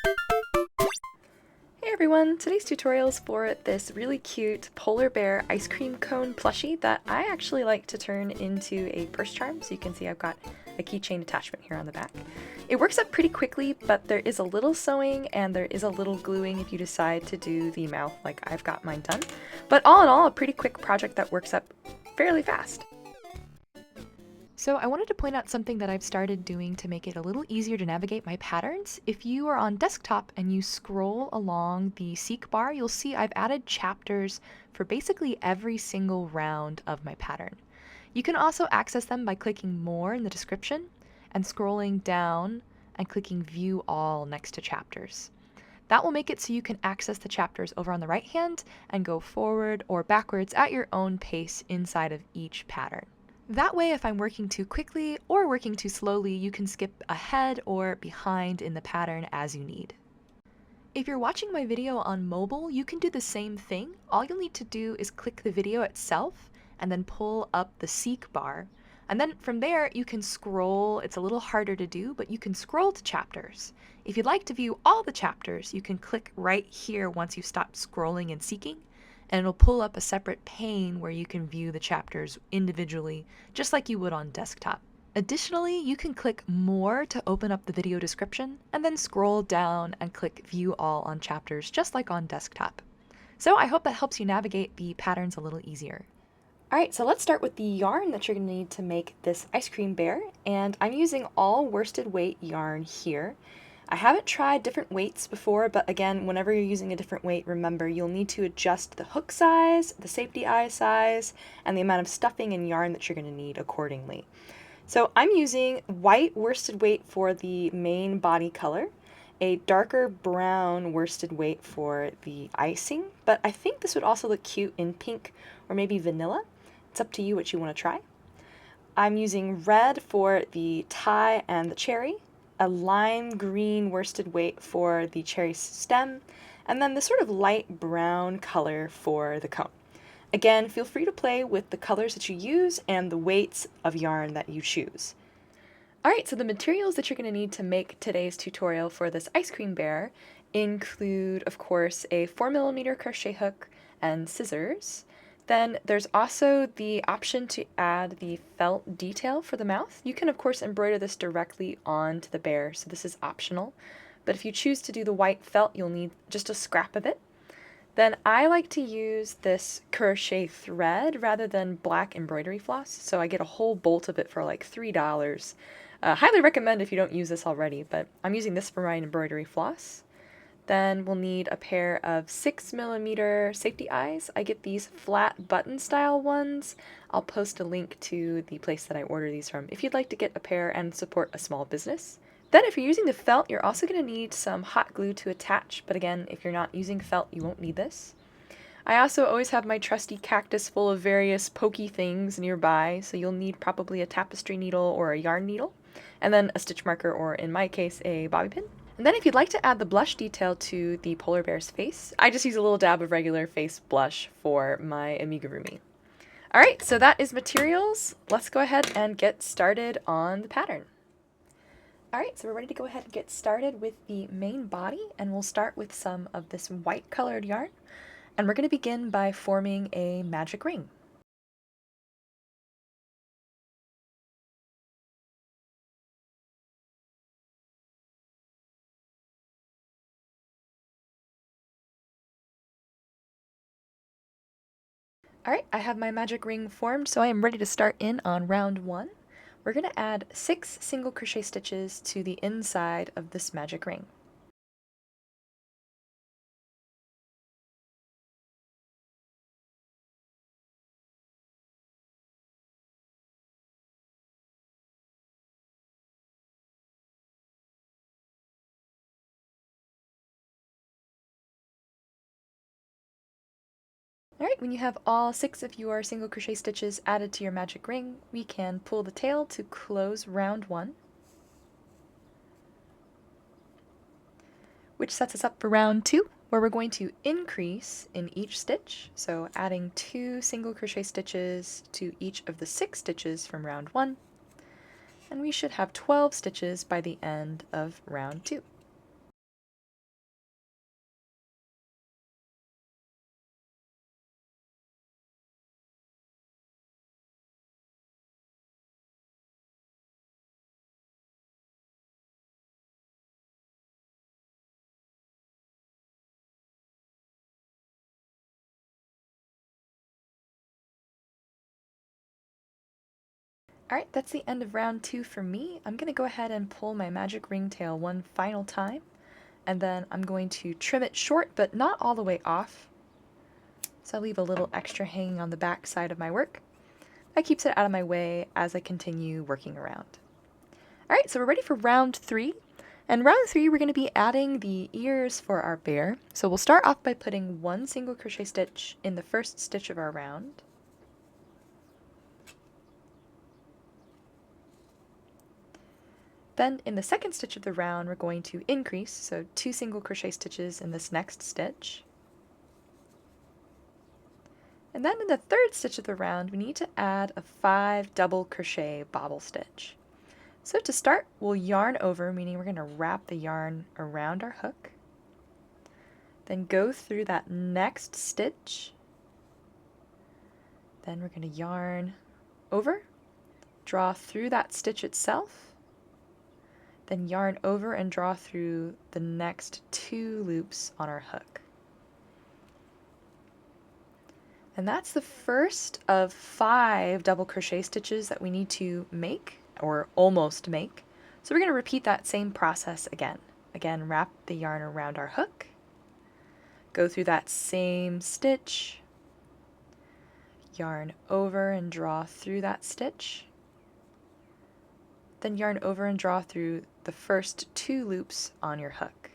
Hey everyone! Today's tutorial is for this really cute polar bear ice cream cone plushie that I actually like to turn into a purse charm. So you can see I've got a keychain attachment here on the back. It works up pretty quickly, but there is a little sewing and there is a little gluing if you decide to do the mouth like I've got mine done. But all in all, a pretty quick project that works up fairly fast. So I wanted to point out something that I've started doing to make it a little easier to navigate my patterns. If you are on desktop and you scroll along the seek bar, you'll see I've added chapters for basically every single round of my pattern. You can also access them by clicking more in the description and scrolling down and clicking view all next to chapters. That will make it so you can access the chapters over on the right hand and go forward or backwards at your own pace inside of each pattern. That way, if I'm working too quickly or working too slowly, you can skip ahead or behind in the pattern as you need. If you're watching my video on mobile, you can do the same thing. All you'll need to do is click the video itself and then pull up the seek bar. And then from there, you can scroll. It's a little harder to do, but you can scroll to chapters. If you'd like to view all the chapters, you can click right here once you stop scrolling and seeking, and it'll pull up a separate pane where you can view the chapters individually, just like you would on desktop. Additionally, you can click more to open up the video description, and then scroll down and click view all on chapters, just like on desktop. So I hope that helps you navigate the patterns a little easier. Alright, so let's start with the yarn that you're going to need to make this ice cream bear, and I'm using all worsted weight yarn here. I haven't tried different weights before, but again, whenever you're using a different weight, remember you'll need to adjust the hook size, the safety eye size, and the amount of stuffing and yarn that you're going to need accordingly. So I'm using white worsted weight for the main body color, a darker brown worsted weight for the icing, but I think this would also look cute in pink or maybe vanilla. It's up to you what you want to try. I'm using red for the tie and the cherry, a lime green worsted weight for the cherry stem, and then this sort of light brown color for the cone. Again, feel free to play with the colors that you use and the weights of yarn that you choose. Alright, so the materials that you're going to need to make today's tutorial for this ice cream bear include, of course, a 4mm crochet hook and scissors. Then there's also the option to add the felt detail for the mouth. You can of course embroider this directly onto the bear, so this is optional. But if you choose to do the white felt, you'll need just a scrap of it. Then I like to use this crochet thread rather than black embroidery floss, so I get a whole bolt of it for like $3. Highly recommend if you don't use this already, but I'm using this for my embroidery floss. Then we'll need a pair of 6mm safety eyes. I get these flat button style ones. I'll post a link to the place that I order these from if you'd like to get a pair and support a small business. Then if you're using the felt, you're also going to need some hot glue to attach, but again, if you're not using felt, you won't need this. I also always have my trusty cactus full of various pokey things nearby, so you'll need probably a tapestry needle or a yarn needle, and then a stitch marker, or in my case, a bobby pin. And then if you'd like to add the blush detail to the polar bear's face, I just use a little dab of regular face blush for my amigurumi. Alright, so that is materials. Let's go ahead and get started on the pattern. Alright, so we're ready to go ahead and get started with the main body, and we'll start with some of this white colored yarn. And we're going to begin by forming a magic ring. Alright, I have my magic ring formed, so I am ready to start in on round 1. We're going to add 6 single crochet stitches to the inside of this magic ring. Alright, when you have all 6 of your single crochet stitches added to your magic ring, we can pull the tail to close round 1, which sets us up for round 2, where we're going to increase in each stitch, so adding 2 single crochet stitches to each of the 6 stitches from round 1, and we should have 12 stitches by the end of round 2. Alright, that's the end of round 2 for me. I'm going to go ahead and pull my magic ringtail one final time, and then I'm going to trim it short, but not all the way off. So I'll leave a little extra hanging on the back side of my work. That keeps it out of my way as I continue working around. Alright, so we're ready for round 3. And round 3 we're going to be adding the ears for our bear. So we'll start off by putting one single crochet stitch in the first stitch of our round. Then in the second stitch of the round we're going to increase, so 2 single crochet stitches in this next stitch. And then in the third stitch of the round we need to add a 5 double crochet bobble stitch. So to start, we'll yarn over, meaning we're going to wrap the yarn around our hook, then go through that next stitch, then we're going to yarn over, draw through that stitch itself, then yarn over and draw through the next 2 loops on our hook. And that's the first of 5 double crochet stitches that we need to make, or almost make. So we're going to repeat that same process again. Again, wrap the yarn around our hook, go through that same stitch, yarn over and draw through that stitch, then yarn over and draw through the first 2 loops on your hook.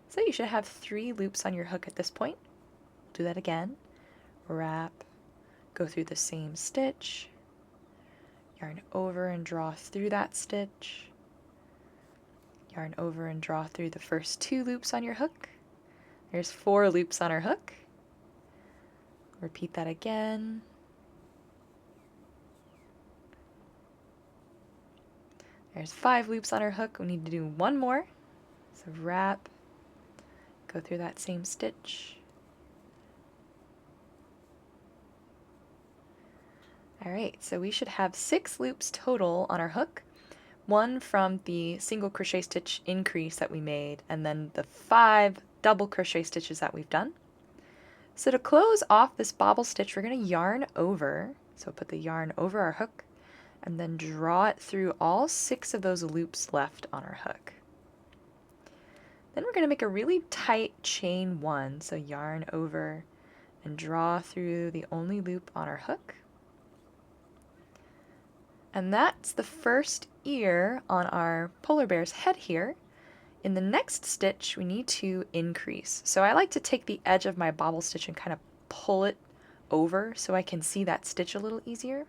So you should have 3 loops on your hook at this point. Do that again. Wrap, go through the same stitch, yarn over and draw through that stitch, yarn over and draw through the first 2 loops on your hook. There's 4 loops on our hook. Repeat that again. There's 5 loops on our hook. We need to do 1 more. So wrap, go through that same stitch. Alright, so we should have 6 loops total on our hook. 1 from the single crochet stitch increase that we made, and then the 5 double crochet stitches that we've done. So to close off this bobble stitch, we're going to yarn over. So put the yarn over our hook, and then draw it through all 6 of those loops left on our hook. Then we're going to make a really tight chain 1, so yarn over and draw through the only loop on our hook. And that's the first ear on our polar bear's head here. In the next stitch we need to increase. So I like to take the edge of my bobble stitch and kind of pull it over so I can see that stitch a little easier.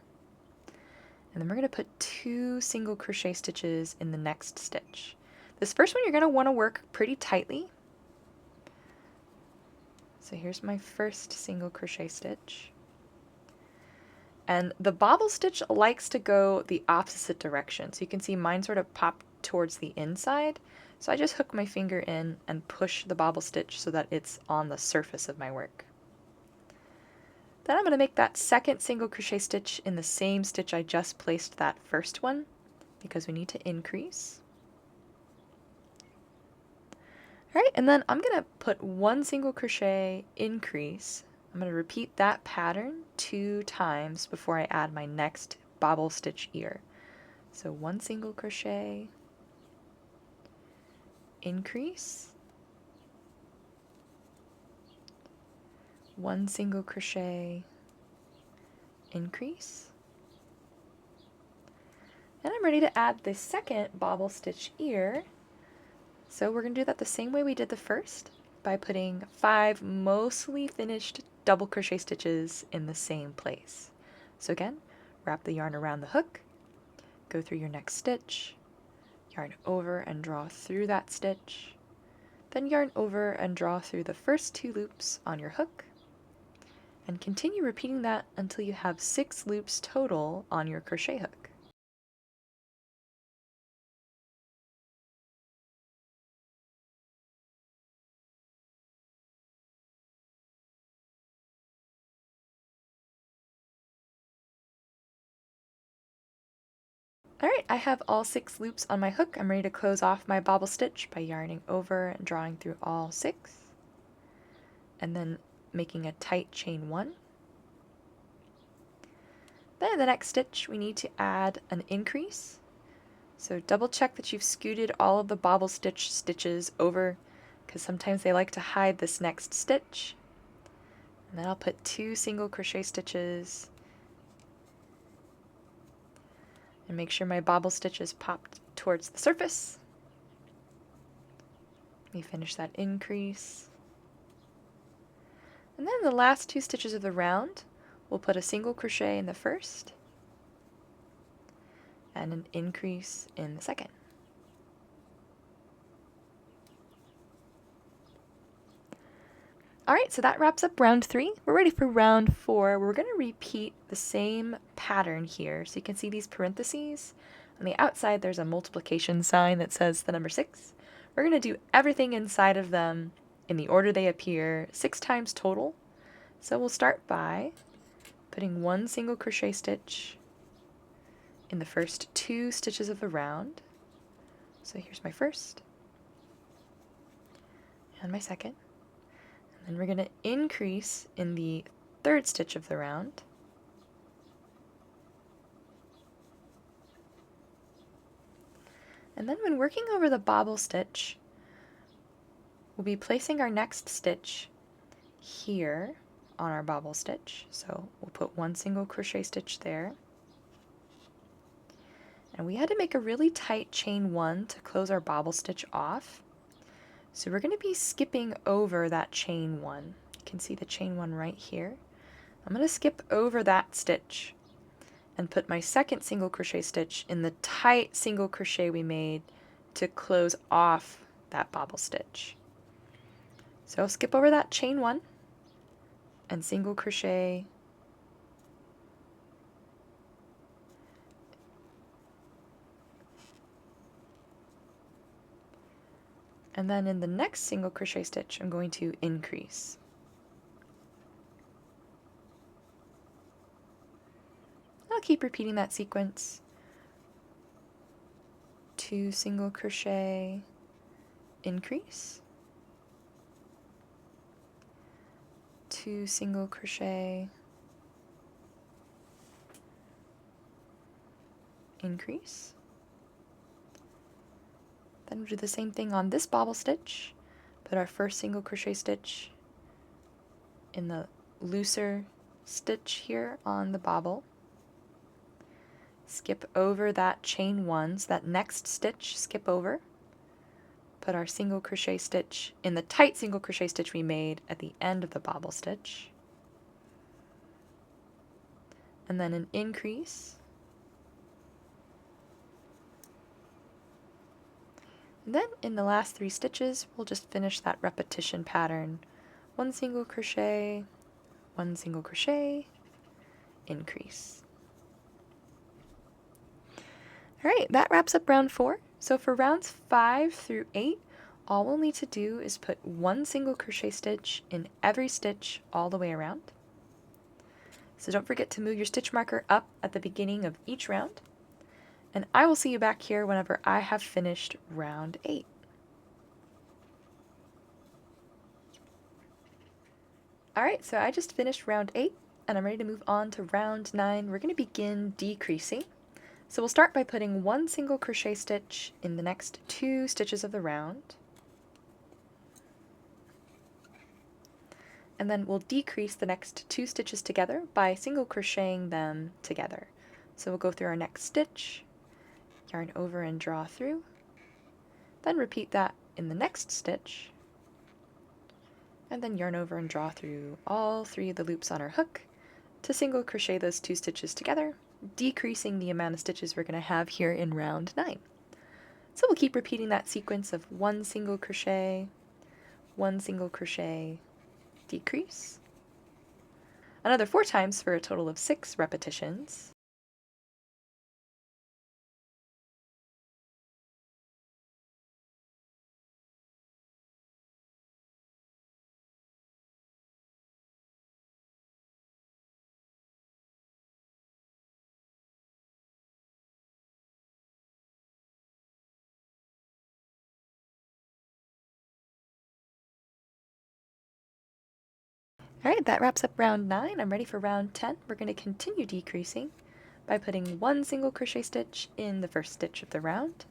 And then we're going to put 2 single crochet stitches in the next stitch. This first one you're going to want to work pretty tightly. So here's my first single crochet stitch. And the bobble stitch likes to go the opposite direction. So you can see mine sort of popped towards the inside. So I just hook my finger in and push the bobble stitch so that it's on the surface of my work. Then I'm going to make that second single crochet stitch in the same stitch I just placed that first one, because we need to increase. Alright, and then I'm going to put 1 single crochet increase. I'm going to repeat that pattern 2 times before I add my next bobble stitch ear. So 1 single crochet, increase, 1 single crochet, increase, and I'm ready to add the second bobble stitch ear. So we're going to do that the same way we did the first, by putting 5 mostly finished double crochet stitches in the same place. So again, wrap the yarn around the hook, go through your next stitch, yarn over and draw through that stitch, then yarn over and draw through the first 2 loops on your hook, and continue repeating that until you have 6 loops total on your crochet hook. Alright, I have all 6 loops on my hook. I'm ready to close off my bobble stitch by yarning over and drawing through all 6, and then making a tight chain 1. Then in the next stitch we need to add an increase. So double check that you've scooted all of the bobble stitch stitches over, because sometimes they like to hide this next stitch. And then I'll put 2 single crochet stitches and make sure my bobble stitches popped towards the surface. Let me finish that increase. And then the last 2 stitches of the round, we'll put a single crochet in the first and an increase in the second. Alright, so that wraps up round 3. We're ready for round 4. We're going to repeat the same pattern here. So you can see these parentheses. On the outside there's a multiplication sign that says the number 6. We're going to do everything inside of them in the order they appear 6 times total. So we'll start by putting 1 single crochet stitch in the first 2 stitches of the round. So here's my first and my second. And then we're going to increase in the 3rd stitch of the round. And then when working over the bobble stitch, we'll be placing our next stitch here on our bobble stitch. So we'll put 1 single crochet stitch there. And we had to make a really tight chain 1 to close our bobble stitch off. So we're going to be skipping over that chain 1. You can see the chain 1 right here. I'm going to skip over that stitch and put my second single crochet stitch in the tight single crochet we made to close off that bobble stitch. So I'll skip over that chain 1 and single crochet and then in the next single crochet stitch I'm going to increase. I'll keep repeating that sequence. 2 single crochet, increase, 2 single crochet, increase. Then we'll do the same thing on this bobble stitch. Put our first single crochet stitch in the looser stitch here on the bobble. Skip over that chain 1, so that next stitch, skip over. Put our single crochet stitch in the tight single crochet stitch we made at the end of the bobble stitch. And then an increase. And then in the last 3 stitches, we'll just finish that repetition pattern. 1 single crochet, 1 single crochet, increase. Alright, that wraps up round 4. So for rounds 5 through 8, all we'll need to do is put 1 single crochet stitch in every stitch all the way around. So don't forget to move your stitch marker up at the beginning of each round. And I will see you back here whenever I have finished round 8. Alright, so I just finished round 8 and I'm ready to move on to round 9. We're going to begin decreasing. So we'll start by putting 1 single crochet stitch in the next 2 stitches of the round. And then we'll decrease the next 2 stitches together by single crocheting them together. So we'll go through our next stitch, yarn over and draw through, then repeat that in the next stitch, and then yarn over and draw through all 3 of the loops on our hook to single crochet those 2 stitches together, decreasing the amount of stitches we're going to have here in round 9. So we'll keep repeating that sequence of 1 single crochet, 1 single crochet, decrease, another 4 times for a total of 6 repetitions. Alright, that wraps up round 9. I'm ready for round 10. We're going to continue decreasing. by putting one single crochet stitch in the first stitch of the round,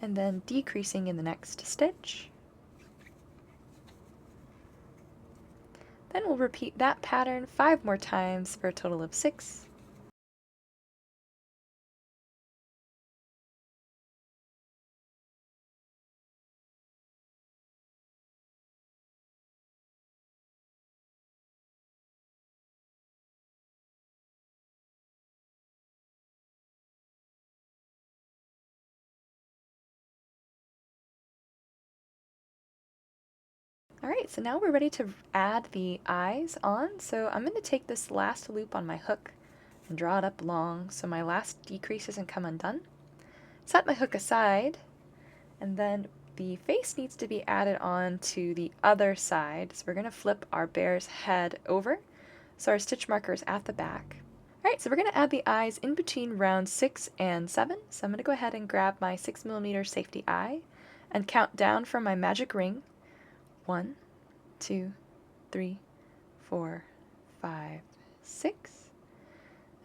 and then decreasing in the next stitch. Then we'll repeat that pattern 5 more times for a total of 6. Alright, so now we're ready to add the eyes on. So I'm going to take this last loop on my hook and draw it up long so my last decrease doesn't come undone. Set my hook aside, and then the face needs to be added on to the other side. So we're going to flip our bear's head over so our stitch marker is at the back. Alright, so we're going to add the eyes in between round 6 and 7. So I'm going to go ahead and grab my 6mm safety eye and count down from my magic ring. 1, 2, 3, 4, 5, 6.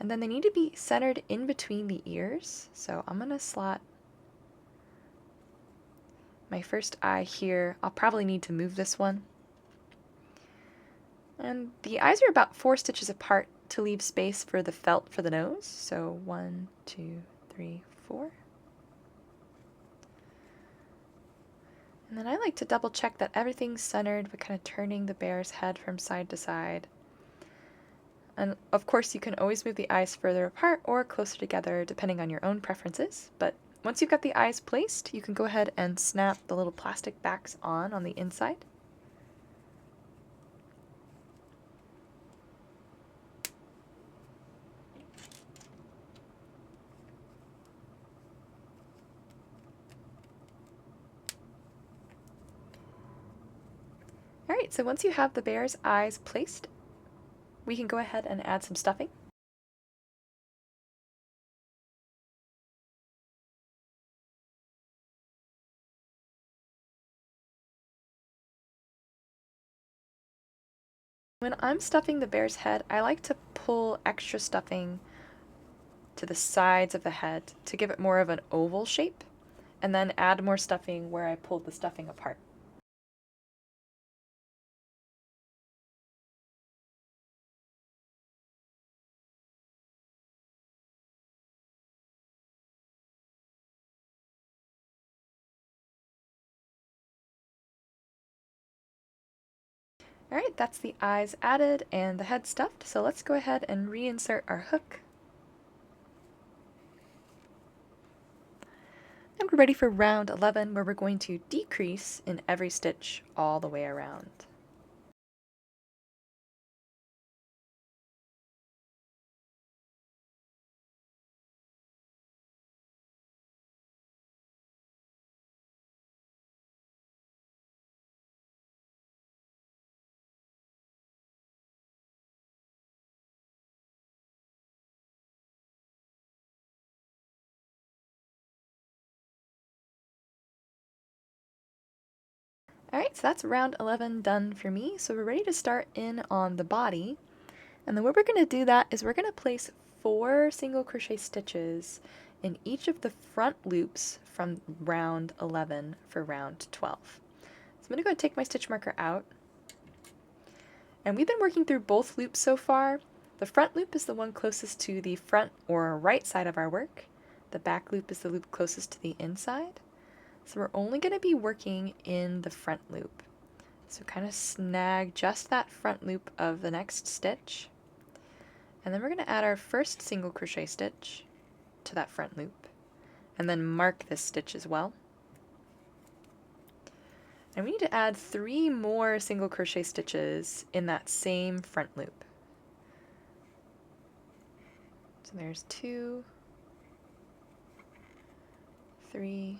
And then they need to be centered in between the ears. So I'm going to slot my first eye here. I'll probably need to move this one. And the eyes are about 4 stitches apart to leave space for the felt for the nose. So 1, 2, 3, 4. And then I like to double check that everything's centered by kind of turning the bear's head from side to side. And of course you can always move the eyes further apart or closer together depending on your own preferences. But once you've got the eyes placed, you can go ahead and snap the little plastic backs on the inside. Alright, so once you have the bear's eyes placed, we can go ahead and add some stuffing. When I'm stuffing the bear's head, I like to pull extra stuffing to the sides of the head to give it more of an oval shape, and then add more stuffing where I pulled the stuffing apart. Alright, that's the eyes added and the head stuffed, so let's go ahead and reinsert our hook. And we're ready for round 11, where we're going to decrease in every stitch all the way around. Alright, so that's round 11 done for me, so we're ready to start in on the body. And the way we're going to do that is we're going to place 4 single crochet stitches in each of the front loops from round 11 for round 12. So I'm going to go and take my stitch marker out. And we've been working through both loops so far. The front loop is the one closest to the front or right side of our work. The back loop is the loop closest to the inside. So we're only going to be working in the front loop. So kind of snag just that front loop of the next stitch. And then we're going to add our first single crochet stitch to that front loop. And then mark this stitch as well. And we need to add 3 more single crochet stitches in that same front loop. So there's 2, 3,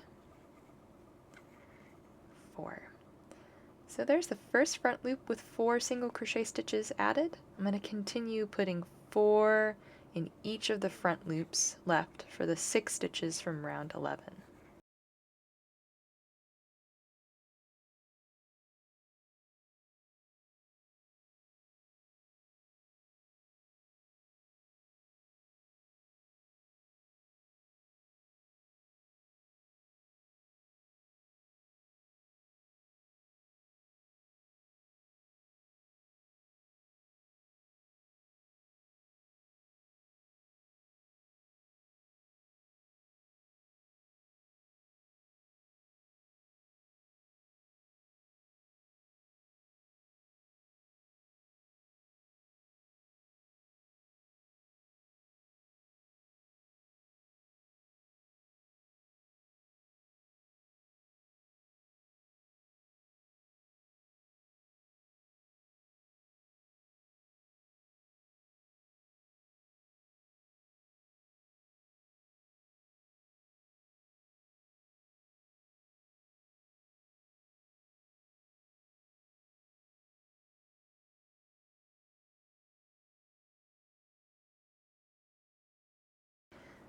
4. So there's the first front loop with 4 single crochet stitches added. I'm going to continue putting 4 in each of the front loops left for the 6 stitches from round 11.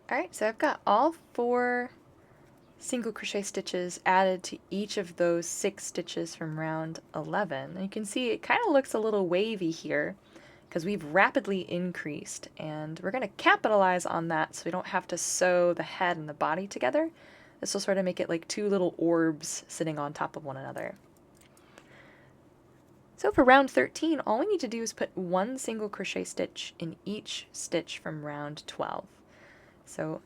Alright, so I've got all 4 single crochet stitches added to each of those 6 stitches from round 11. And you can see it kind of looks a little wavy here because we've rapidly increased, and we're going to capitalize on that so we don't have to sew the head and the body together. This will sort of make it like 2 little orbs sitting on top of one another. So for round 13, all we need to do is put 1 single crochet stitch in each stitch from round 12. So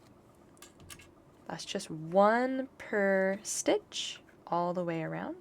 that's just 1 per stitch all the way around.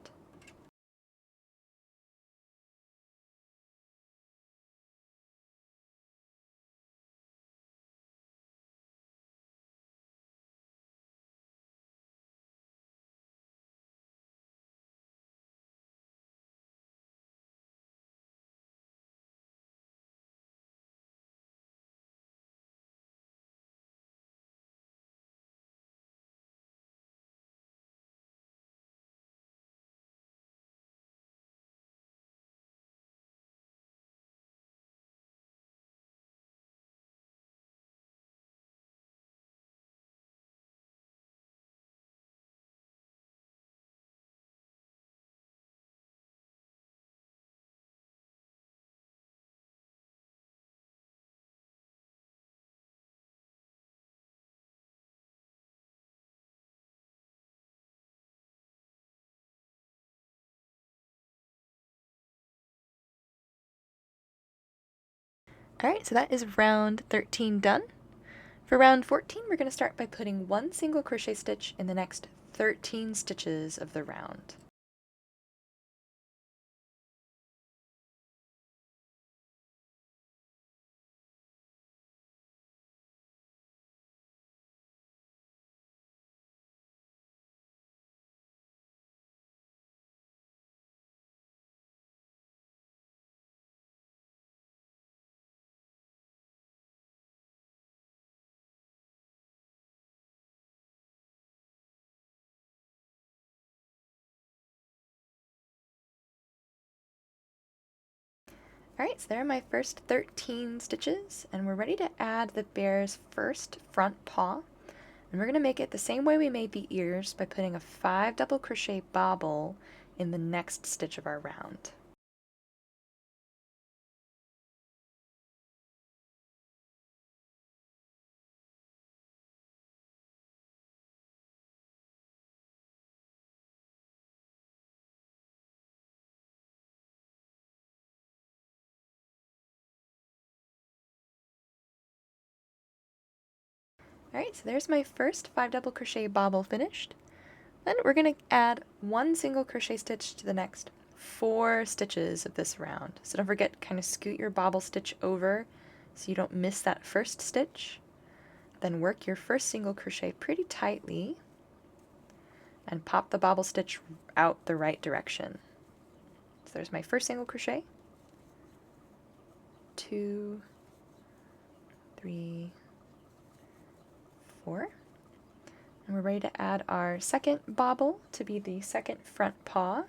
Alright, so that is round 13 done. For round 14, we're going to start by putting 1 single crochet stitch in the next 13 stitches of the round. Alright, so there are my first 13 stitches, and we're ready to add the bear's first front paw. And we're going to make it the same way we made the ears by putting a 5 double crochet bobble in the next stitch of our round. Alright, so there's my first 5 double crochet bobble finished. Then we're going to add 1 single crochet stitch to the next 4 stitches of this round. So don't forget, kind of scoot your bobble stitch over so you don't miss that first stitch. Then work your first single crochet pretty tightly and pop the bobble stitch out the right direction. So there's my first single crochet. 2, 3, 4. And we're ready to add our second bobble to be the second front paw.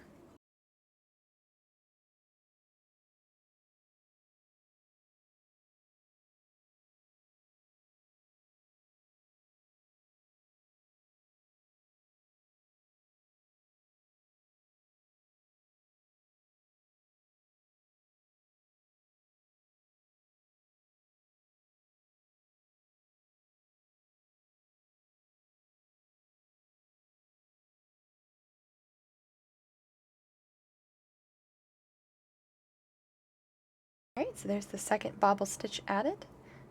Alright, so there's the second bobble stitch added.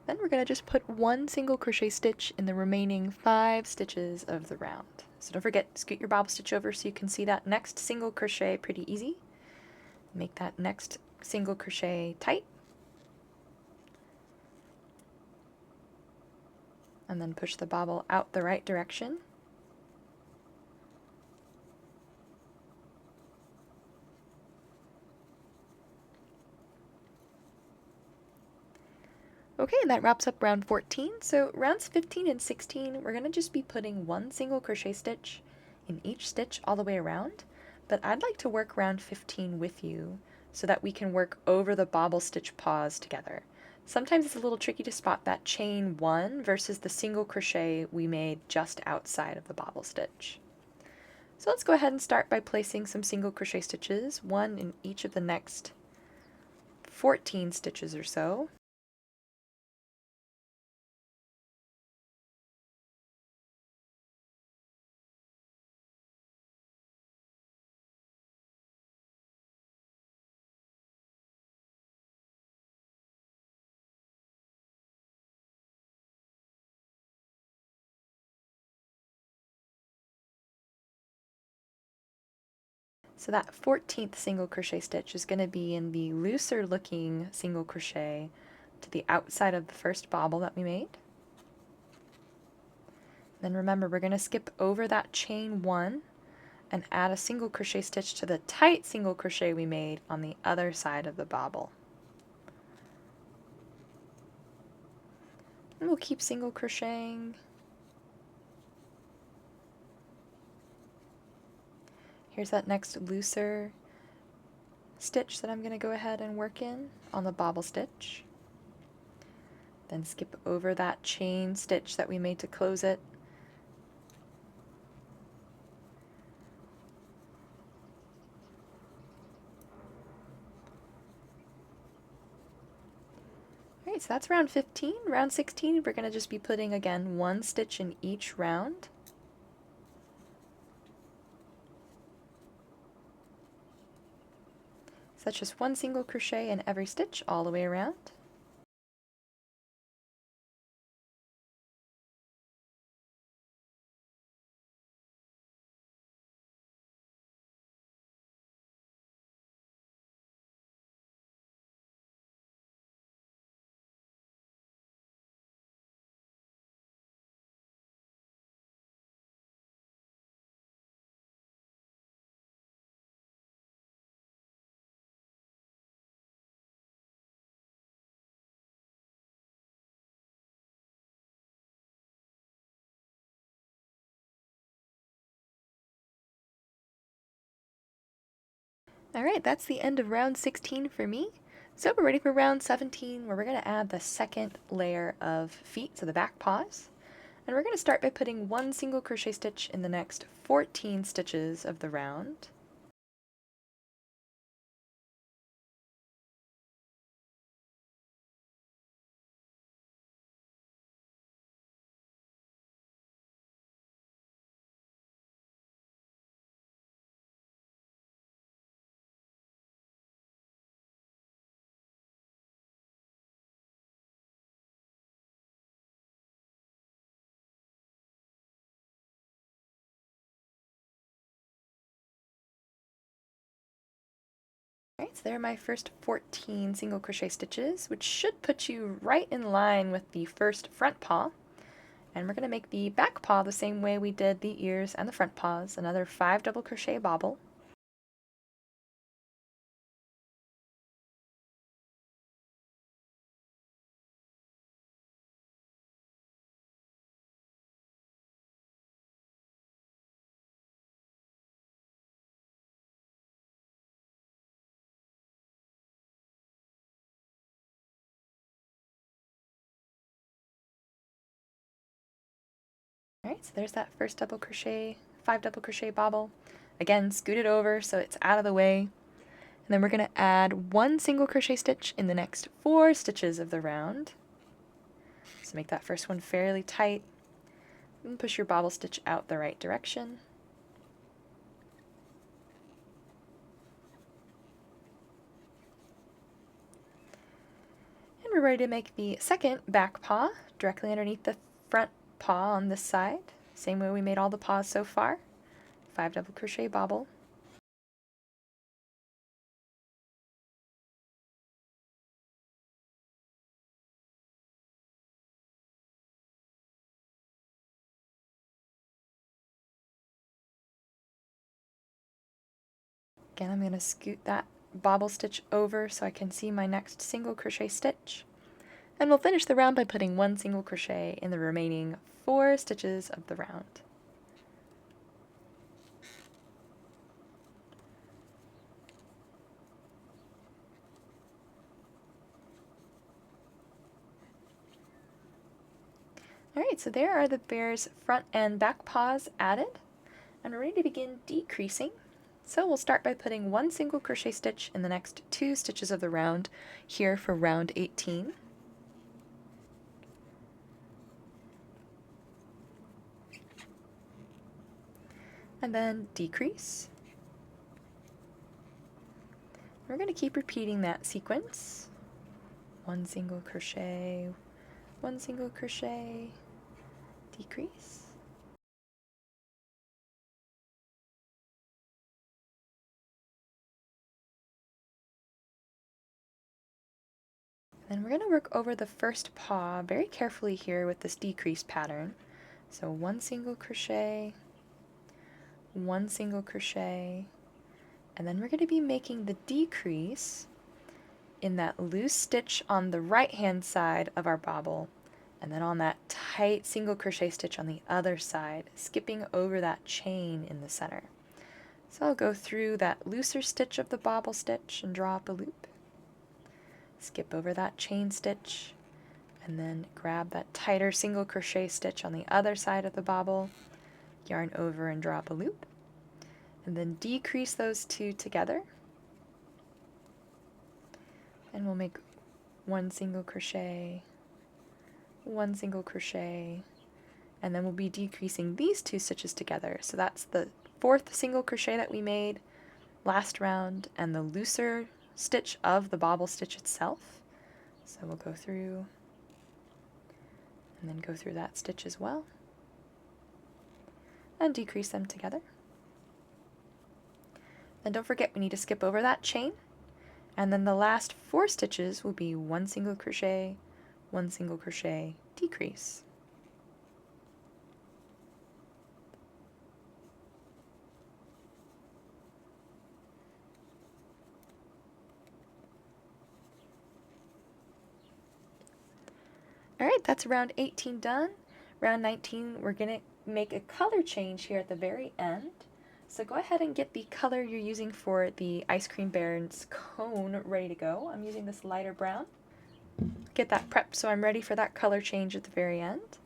Then we're going to just put 1 single crochet stitch in the remaining 5 stitches of the round. So don't forget, scoot your bobble stitch over so you can see that next single crochet pretty easy. Make that next single crochet tight. And then push the bobble out the right direction. Okay, and that wraps up round 14. So rounds 15 and 16, we're going to just be putting 1 single crochet stitch in each stitch all the way around, but I'd like to work round 15 with you so that we can work over the bobble stitch paws together. Sometimes it's a little tricky to spot that chain 1 versus the single crochet we made just outside of the bobble stitch. So let's go ahead and start by placing some single crochet stitches, one in each of the next 14 stitches or so. So that 14th single crochet stitch is going to be in the looser looking single crochet to the outside of the first bobble that we made. Then remember, we're going to skip over that chain 1 and add a single crochet stitch to the tight single crochet we made on the other side of the bobble. And we'll keep single crocheting. Here's that next looser stitch that I'm going to go ahead and work in on the bobble stitch. Then skip over that chain stitch that we made to close it. Alright, so that's round 15. Round 16, we're going to just be putting, again, one stitch in each round. So that's just one single crochet in every stitch all the way around. Alright, that's the end of round 16 for me. So we're ready for round 17, where we're going to add the second layer of feet, so the back paws. And we're going to start by putting one single crochet stitch in the next 14 stitches of the round. Alright, so there are my first 14 single crochet stitches, which should put you right in line with the first front paw. And we're going to make the back paw the same way we did the ears and the front paws, another 5 double crochet bobble. Alright, so there's that first double crochet, 5 double crochet bobble. Again, scoot it over so it's out of the way. And then we're going to add one single crochet stitch in the next 4 stitches of the round. So make that first one fairly tight. And push your bobble stitch out the right direction. And we're ready to make the second back paw directly underneath the front paw on this side. Same way we made all the paws so far. 5 double crochet bobble. Again, I'm going to scoot that bobble stitch over so I can see my next single crochet stitch. And we'll finish the round by putting one single crochet in the remaining 4 stitches of the round. Alright, so there are the bear's front and back paws added, and we're ready to begin decreasing. So we'll start by putting one single crochet stitch in the next 2 stitches of the round here for round 18. And then decrease. We're going to keep repeating that sequence. One single crochet, one single crochet, decrease. Then we're going to work over the first paw very carefully here with this decrease pattern. So one single crochet, one single crochet, and then we're going to be making the decrease in that loose stitch on the right hand side of our bobble, and then on that tight single crochet stitch on the other side, skipping over that chain in the center. So I'll go through that looser stitch of the bobble stitch and draw up a loop, skip over that chain stitch, and then grab that tighter single crochet stitch on the other side of the bobble, yarn over and draw up a loop, and then decrease those two together, and we'll make one single crochet, one single crochet, and then we'll be decreasing these 2 stitches together. So that's the 4th single crochet that we made last round and the looser stitch of the bobble stitch itself. So we'll go through and then go through that stitch as well and decrease them together. Then don't forget we need to skip over that chain, and then the last 4 stitches will be one single crochet, decrease. Alright, that's round 18 done. Round 19, we're going to make a color change here at the very end. So go ahead and get the color you're using for the ice cream bear's cone ready to go. I'm using this lighter brown. Get that prepped so I'm ready for that color change at the very end.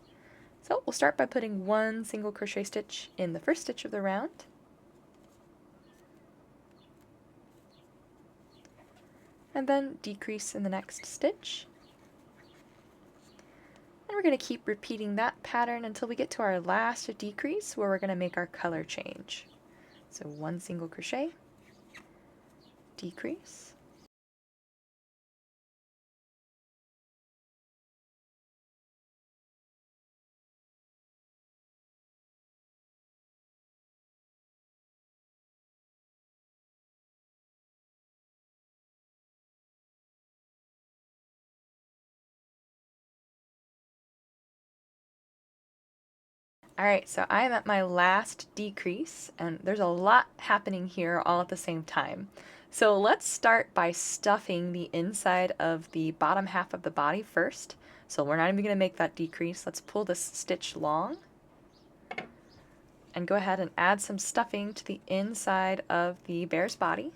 So we'll start by putting one single crochet stitch in the first stitch of the round. And then decrease in the next stitch. And we're going to keep repeating that pattern until we get to our last decrease where we're going to make our color change. So one single crochet, decrease, Alright, so I'm at my last decrease, and there's a lot happening here all at the same time. So let's start by stuffing the inside of the bottom half of the body first. So we're not even going to make that decrease. Let's pull this stitch long and go ahead and add some stuffing to the inside of the bear's body.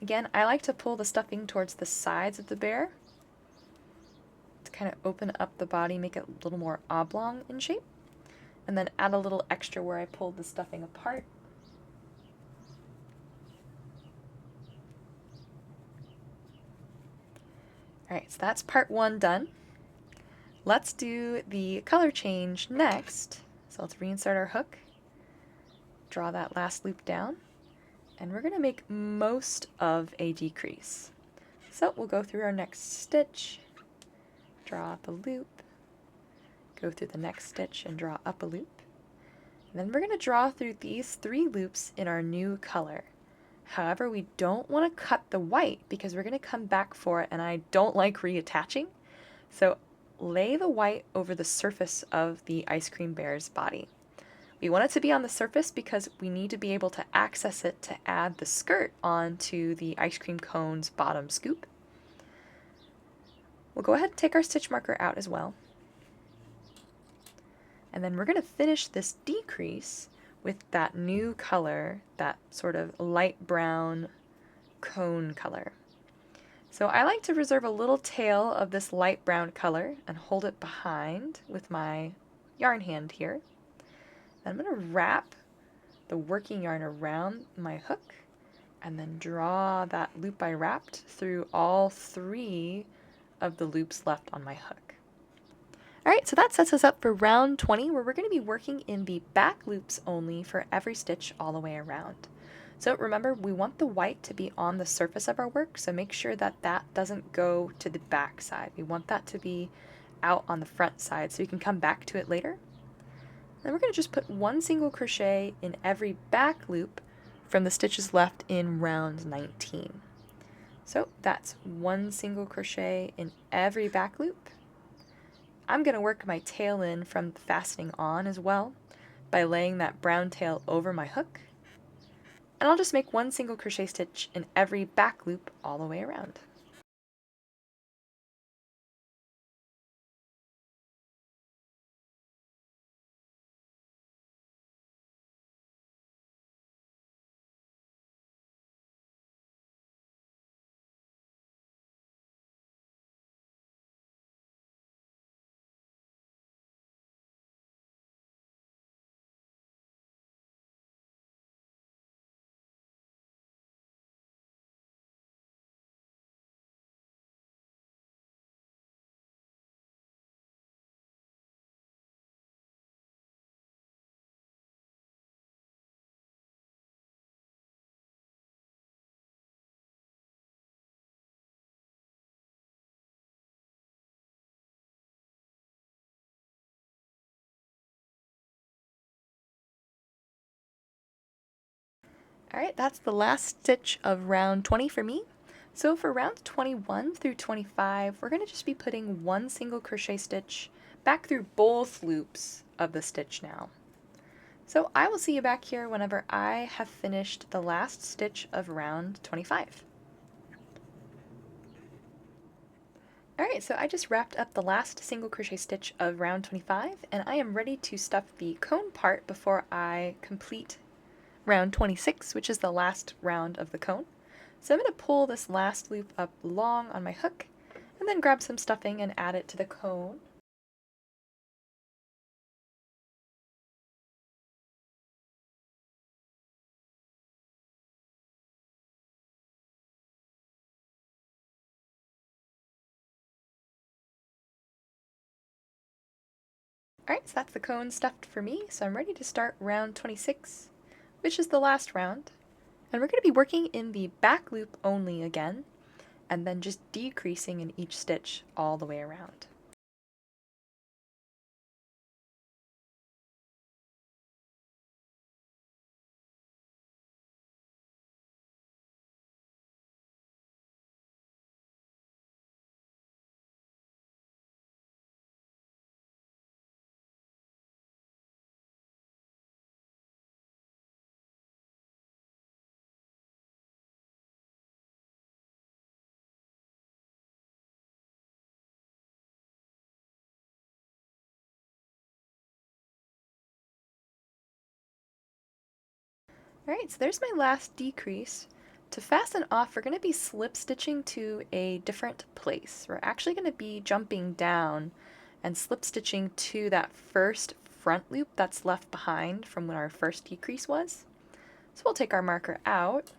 Again, I like to pull the stuffing towards the sides of the bear to kind of open up the body, make it a little more oblong in shape, and then add a little extra where I pulled the stuffing apart. Alright, so that's part 1 done. Let's do the color change next. So let's reinsert our hook, draw that last loop down, and we're going to make most of a decrease. So we'll go through our next stitch, draw up a loop, go through the next stitch and draw up a loop. And then we're going to draw through these 3 loops in our new color. However, we don't want to cut the white because we're going to come back for it and I don't like reattaching. So lay the white over the surface of the ice cream bear's body. We want it to be on the surface because we need to be able to access it to add the skirt onto the ice cream cone's bottom scoop. We'll go ahead and take our stitch marker out as well. And then we're going to finish this decrease with that new color, that sort of light brown cone color. So I like to reserve a little tail of this light brown color and hold it behind with my yarn hand here. I'm going to wrap the working yarn around my hook and then draw that loop I wrapped through all 3 of the loops left on my hook. Alright, so that sets us up for round 20, where we're going to be working in the back loops only for every stitch all the way around. So remember, we want the white to be on the surface of our work, so make sure that that doesn't go to the back side. We want that to be out on the front side so we can come back to it later. Then we're going to just put 1 single crochet in every back loop from the stitches left in round 19. So that's 1 single crochet in every back loop. I'm going to work my tail in from the fastening on as well by laying that brown tail over my hook. And I'll just make 1 single crochet stitch in every back loop all the way around. Alright, that's the last stitch of round 20 for me. So for rounds 21 through 25, we're going to just be putting 1 single crochet stitch back through both loops of the stitch now. So I will see you back here whenever I have finished the last stitch of round 25. Alright, so I just wrapped up the last single crochet stitch of round 25, and I am ready to stuff the cone part before I complete round 26, which is the last round of the cone. So I'm going to pull this last loop up long on my hook, and then grab some stuffing and add it to the cone. Alright, so that's the cone stuffed for me, so I'm ready to start round 26, which is the last round. And we're going to be working in the back loop only again, and then just decreasing in each stitch all the way around. Alright, so there's my last decrease. To fasten off, we're going to be slip stitching to a different place. We're actually going to be jumping down and slip stitching to that first front loop that's left behind from when our first decrease was. So we'll take our marker out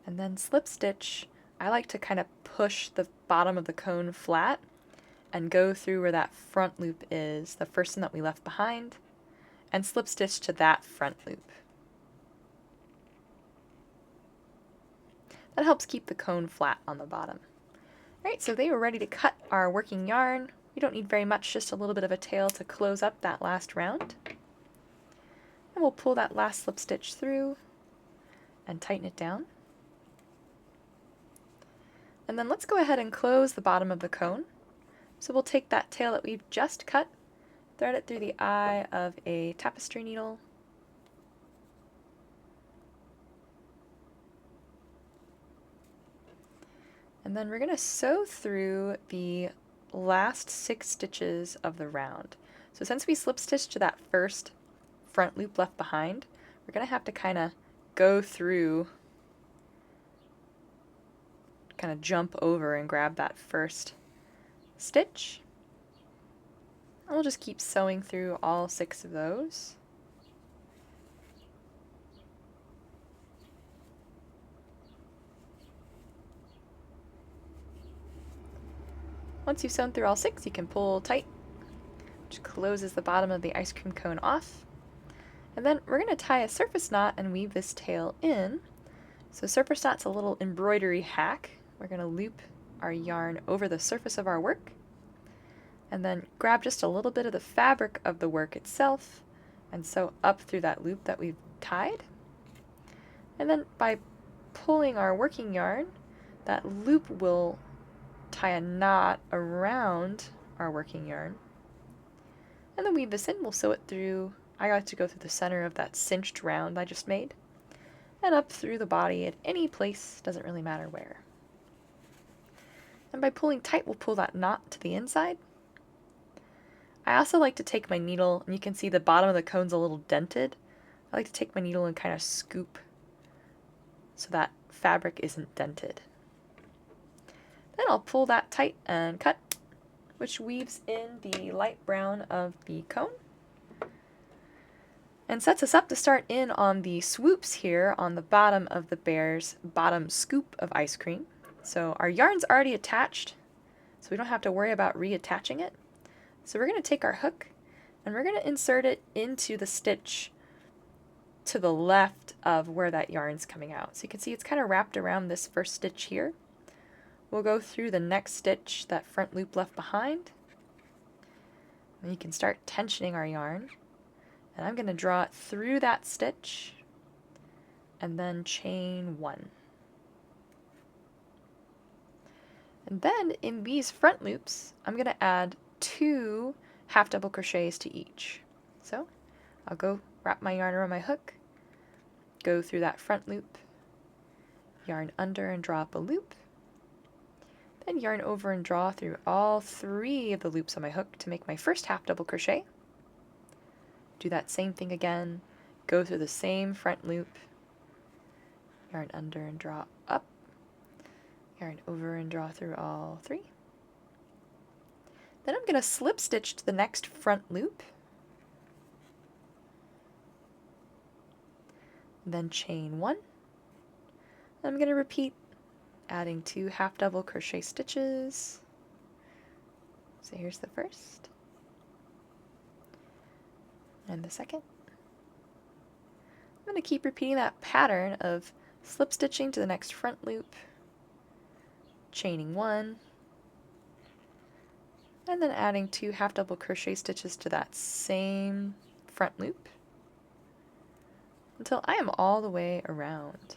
and then slip stitch. I like to kind of push the bottom of the cone flat and go through where that front loop is, the first one that we left behind, and slip stitch to that front loop. That helps keep the cone flat on the bottom. Alright, so they were ready to cut our working yarn. We don't need very much, just a little bit of a tail to close up that last round. And we'll pull that last slip stitch through and tighten it down. And then let's go ahead and close the bottom of the cone. So we'll take that tail that we've just cut, thread it through the eye of a tapestry needle, and then we're going to sew through the last 6 stitches of the round. So since we slip stitched to that first front loop left behind, we're going to have to kind of go through kind of jump over and grab that first stitch. And we'll just keep sewing through all 6 of those. Once you've sewn through all 6, you can pull tight, which closes the bottom of the ice cream cone off. And then we're going to tie a surface knot and weave this tail in. So surface knot's a little embroidery hack. We're going to loop our yarn over the surface of our work, and then grab just a little bit of the fabric of the work itself and sew up through that loop that we've tied. And then by pulling our working yarn, that loop will tie a knot around our working yarn. And then weave this in, we'll sew it through. I like to go through the center of that cinched round I just made, and up through the body at any place, doesn't really matter where. And by pulling tight, we'll pull that knot to the inside. I also like to take my needle, and you can see the bottom of the cone's a little dented. I like to take my needle and kind of scoop so that fabric isn't dented. Then I'll pull that tight and cut, which weaves in the light brown of the cone and sets us up to start in on the swoops here on the bottom of the bear's bottom scoop of ice cream. So our yarn's already attached, so we don't have to worry about reattaching it. So we're going to take our hook and we're going to insert it into the stitch to the left of where that yarn's coming out. So you can see it's kind of wrapped around this first stitch here. We'll go through the next stitch, that front loop left behind, and you can start tensioning our yarn. And I'm going to draw it through that stitch and then chain 1. And then in these front loops, I'm going to add 2 half double crochets to each. So I'll go wrap my yarn around my hook, go through that front loop, yarn under and draw up a loop, then yarn over and draw through all 3 of the loops on my hook to make my first half double crochet. Do that same thing again, go through the same front loop, yarn under and draw up, yarn over and draw through all 3. Then I'm going to slip stitch to the next front loop, then chain 1. I'm going to repeat, adding 2 half double crochet stitches. So here's the first and the second. I'm going to keep repeating that pattern of slip stitching to the next front loop, chaining 1, and then adding 2 half double crochet stitches to that same front loop until I am all the way around.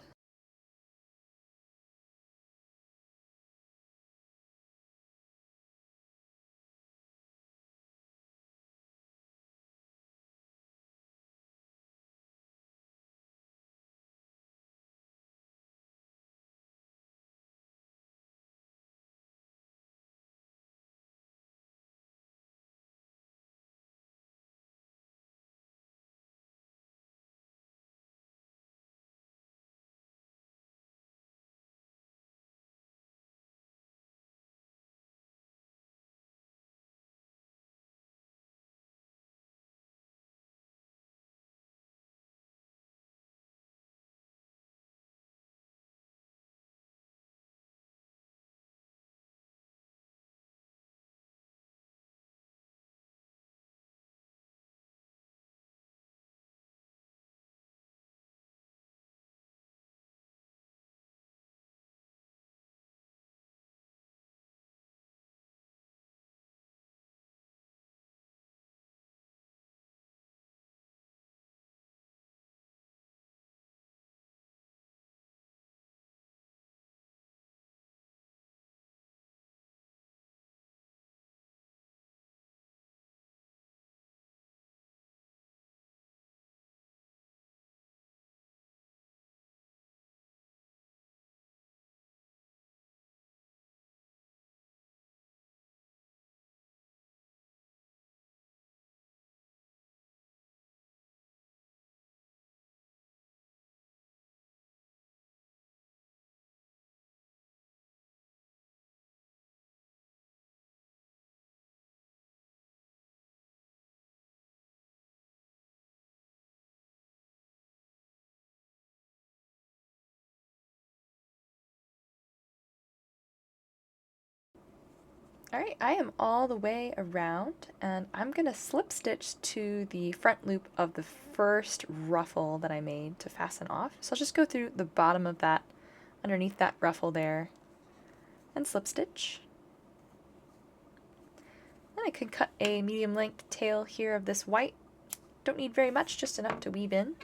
Alright, I am all the way around, and I'm going to slip stitch to the front loop of the first ruffle that I made to fasten off. So I'll just go through the bottom of that, underneath that ruffle there, and slip stitch. Then I could cut a medium length tail here of this white. Don't need very much, just enough to weave in.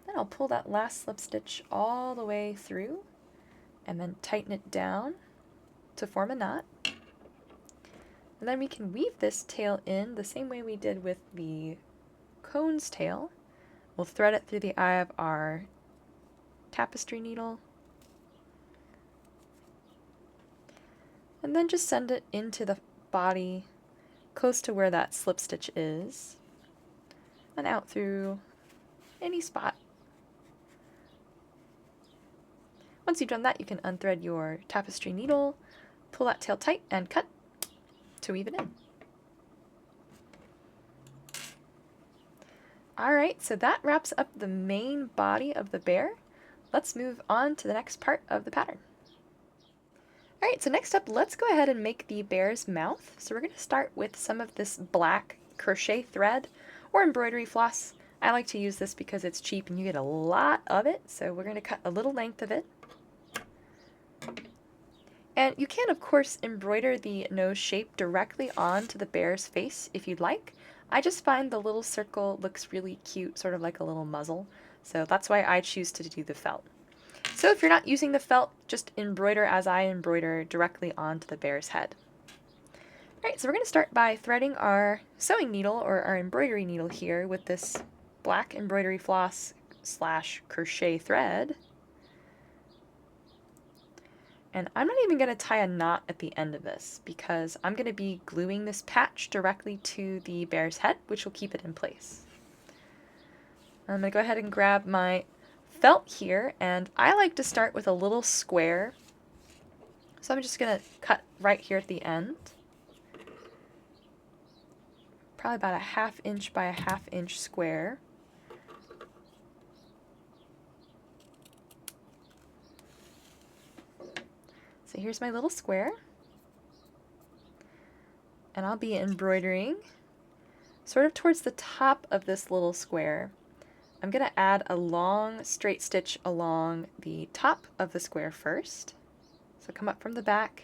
Then I'll pull that last slip stitch all the way through, and then tighten it down to form a knot. And then we can weave this tail in the same way we did with the cone's tail. We'll thread it through the eye of our tapestry needle, and then just send it into the body close to where that slip stitch is, and out through any spot. Once you've done that, you can unthread your tapestry needle, pull that tail tight, and cut to weave it in. Alright, so that wraps up the main body of the bear. Let's move on to the next part of the pattern. Alright, so next up, let's go ahead and make the bear's mouth. So we're going to start with some of this black crochet thread or embroidery floss. I like to use this because it's cheap and you get a lot of it, so we're going to cut a little length of it. And you can, of course, embroider the nose shape directly onto the bear's face if you'd like. I just find the little circle looks really cute, sort of like a little muzzle, so that's why I choose to do the felt. So if you're not using the felt, just embroider as I embroider directly onto the bear's head. Alright, so we're going to start by threading our sewing needle, or our embroidery needle here, with this black embroidery floss / crochet thread. And I'm not even going to tie a knot at the end of this because I'm going to be gluing this patch directly to the bear's head, which will keep it in place. I'm going to go ahead and grab my felt here, and I like to start with a little square. So I'm just going to cut right here at the end. Probably about a 1/2 inch by a 1/2 inch square. So here's my little square, and I'll be embroidering sort of towards the top of this little square. I'm going to add a long straight stitch along the top of the square first. So come up from the back,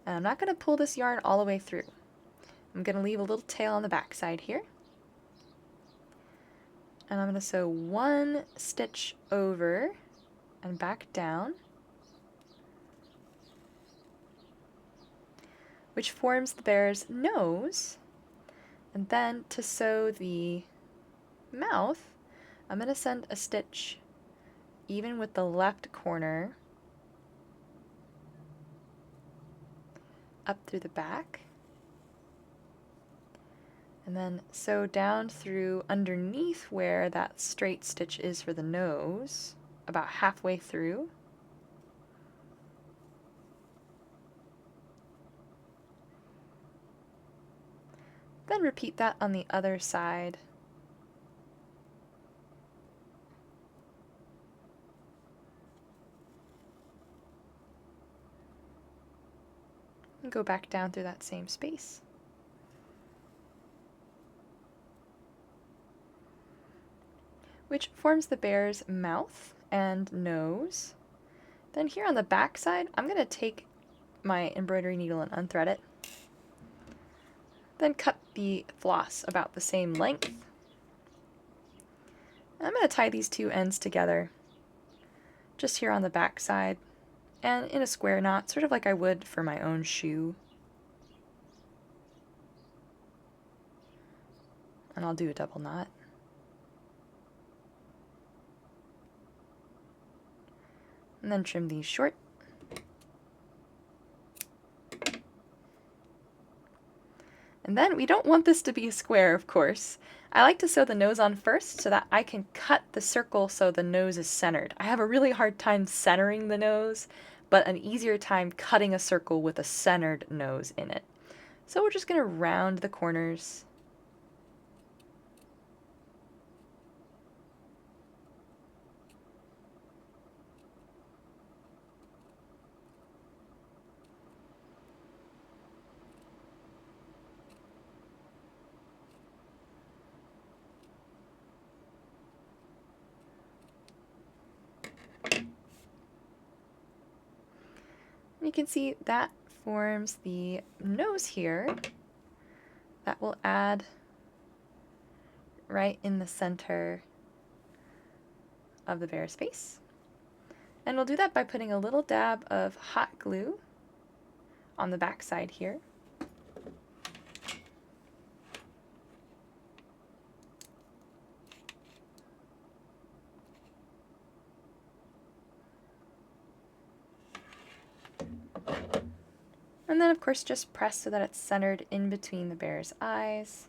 and I'm not going to pull this yarn all the way through. I'm going to leave a little tail on the back side here. And I'm going to sew 1 stitch over and back down, which forms the bear's nose. And then to sew the mouth, I'm going to send a stitch even with the left corner up through the back, and then sew down through underneath where that straight stitch is for the nose, about halfway through. Then repeat that on the other side. And go back down through that same space. Which forms the bear's mouth and nose. Then here on the back side, I'm going to take my embroidery needle and unthread it. Then cut the floss about the same length. And I'm going to tie these two ends together just here on the back side and in a square knot, sort of like I would for my own shoe. And I'll do a double knot. And then trim these short. And then we don't want this to be a square, of course. I like to sew the nose on first so that I can cut the circle so the nose is centered. I have a really hard time centering the nose, but an easier time cutting a circle with a centered nose in it. So we're just going to round the corners. You can see that forms the nose here that will add right in the center of the bear's face. And we'll do that by putting a little dab of hot glue on the back side here. And then of course just press so that it's centered in between the bear's eyes.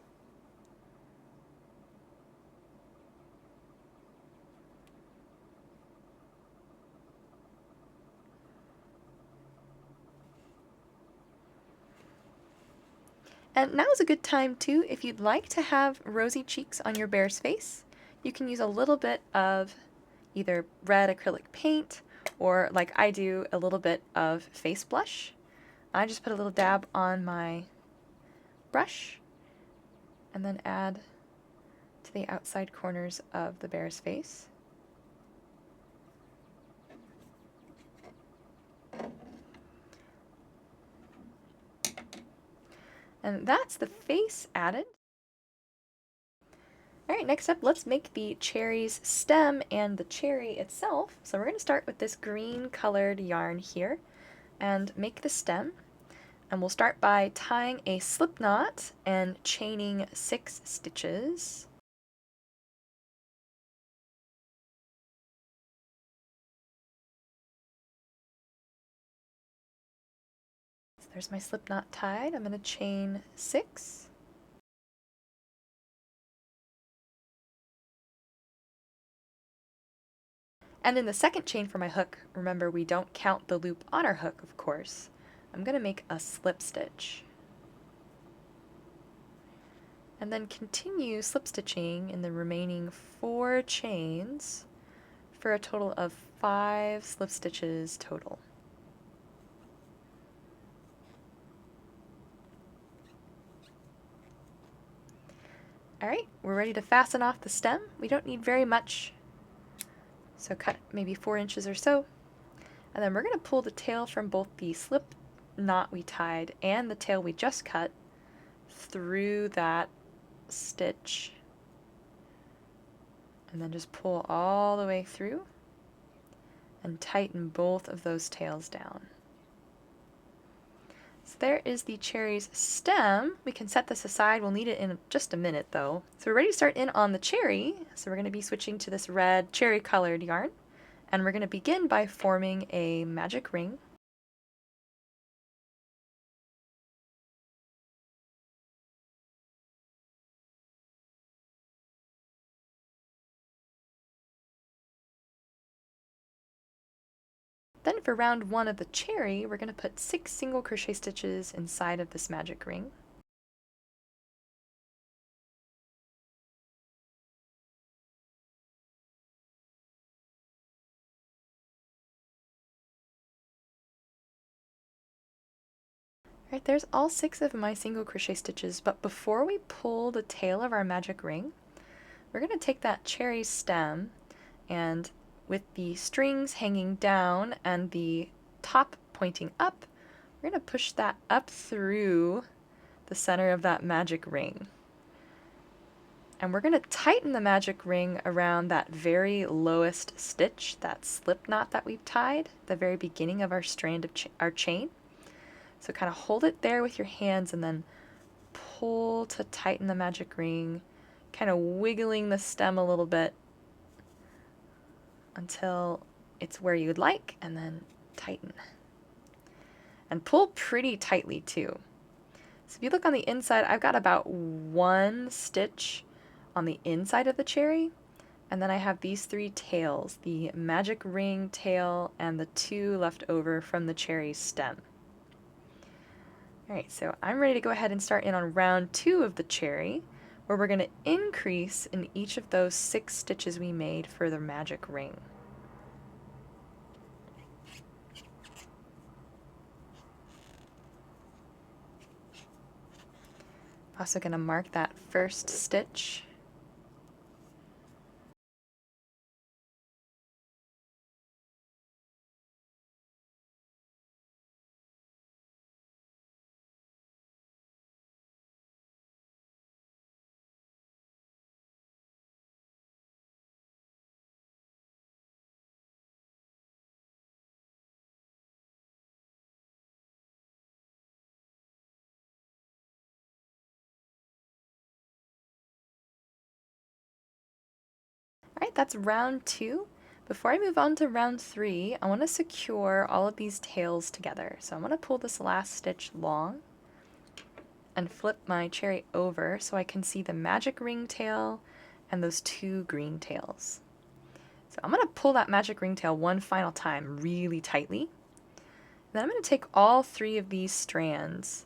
And now is a good time too, if you'd like to have rosy cheeks on your bear's face, you can use a little bit of either red acrylic paint or, like I do, a little bit of face blush. I just put a little dab on my brush and then add to the outside corners of the bear's face. And that's the face added. Alright, next up, let's make the cherry's stem and the cherry itself. So we're going to start with this green colored yarn here and make the stem. And we'll start by tying a slip knot and chaining 6 stitches. So there's my slip knot tied. I'm going to chain 6. And in the second chain for my hook, remember we don't count the loop on our hook, of course. I'm going to make a slip stitch. And then continue slip stitching in the remaining 4 chains for a total of 5 slip stitches total. Alright, we're ready to fasten off the stem. We don't need very much, so cut maybe 4 inches or so. And then we're going to pull the tail from both the slip knot we tied and the tail we just cut through that stitch. And then just pull all the way through and tighten both of those tails down. So there is the cherry's stem. We can set this aside. We'll need it in just a minute though. So we're ready to start in on the cherry. So we're going to be switching to this red cherry colored yarn. And we're going to begin by forming a magic ring. Then for round 1 of the cherry, we're going to put 6 single crochet stitches inside of this magic ring. Alright, there's all 6 of my single crochet stitches, but before we pull the tail of our magic ring, we're going to take that cherry stem and with the strings hanging down and the top pointing up, we're going to push that up through the center of that magic ring. And we're going to tighten the magic ring around that very lowest stitch, that slip knot that we've tied, the very beginning of our strand of our chain. So kind of hold it there with your hands and then pull to tighten the magic ring, kind of wiggling the stem a little bit until it's where you'd like, and then tighten. And pull pretty tightly too. So if you look on the inside, I've got about 1 stitch on the inside of the cherry, and then I have these 3 tails, the magic ring tail and the 2 left over from the cherry stem. Alright, so I'm ready to go ahead and start in on round 2 of the cherry, where we're going to increase in each of those 6 stitches we made for the magic ring. Also going to mark that first stitch. Alright, that's round 2. Before I move on to round 3, I want to secure all of these tails together. So I'm going to pull this last stitch long and flip my cherry over so I can see the magic ring tail and those 2 green tails. So I'm going to pull that magic ring tail one final time really tightly. Then I'm going to take all 3 of these strands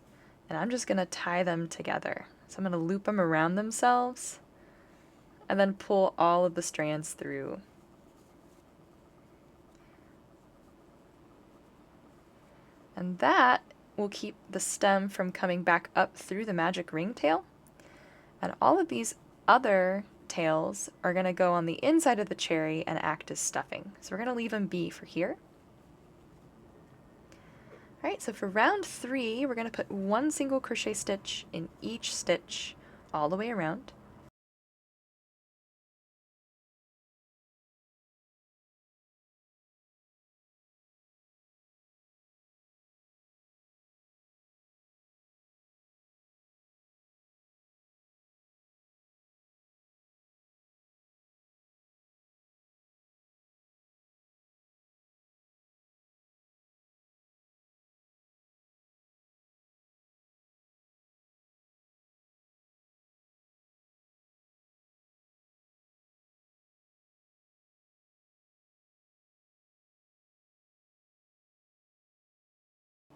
and I'm just going to tie them together. So I'm going to loop them around themselves and then pull all of the strands through. And that will keep the stem from coming back up through the magic ring tail. And all of these other tails are going to go on the inside of the cherry and act as stuffing. So we're going to leave them be for here. Alright, so for round 3, we're going to put 1 single crochet stitch in each stitch all the way around.